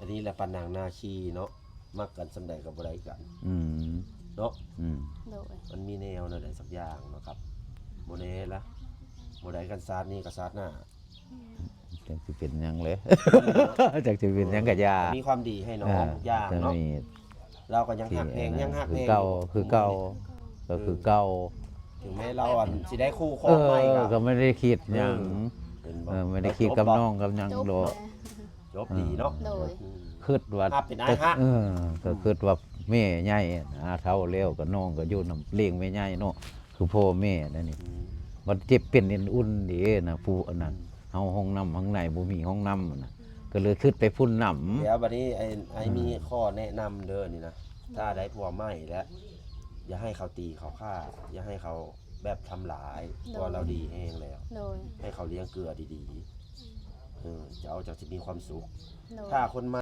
อันนี้แหละปานนางนาคีเนาะมักกันสำใดกับบ่ได้กัน อืม เนาะ อืม โดย มันมีแนวนั่นแหละสักอย่างเนาะครับบ่แน่ละบ่ได้กันซาดนี่ก็ซาดหน้า จักสิเป็นหยังเลย จักสิเป็นหยังก็ยา มีความดีให้น้องทุกอย่าง จะ เนาะ มี เราก็ยังหักแพงยังหัก คื แพ อง เก่าคือเก่าก็คือเก่า ถึงแม้เราอันสิได้คู่ครอ เอง ใหม่ อก็ไม่ได้คิดหยัง เห็นบ่ ไม่ได้คิดกับน้องกับหยัง จบ โด เลย จบดีเนาะ โดย อืม คิดว่า ครับเป็นอ้ายฮัก ก็คิดว่าแม่ใหญ่อาเฒ่าแล้วก็น้องก็อยู่นำเลี้ยงแม่ใหญ่เนาะคือพ่อแม่นั่นนี่ อืม มันเจ็บเป็นอุ่นๆเด้นะผู้อันนั้นเฮาห้องน้ำข้างในบ่มีห้องน้ำน่ะก็เลยขึ้นไปพุ่นน้ำ เดี๋ยวบัดนี้ไอ้มีข้อแนะนำเด้อนี่นะถ้าได้ผัวใหม่แล้วอย่าให้เขาตีเขาฆ่า อย่าให้เขาแบบทำร้ายเพราะเราดีแห้งแล้ว โดย ให้เขาเลี้ยงเกลือดีๆจะเอาจากจะมีความสุข โดย ถ้าคนมา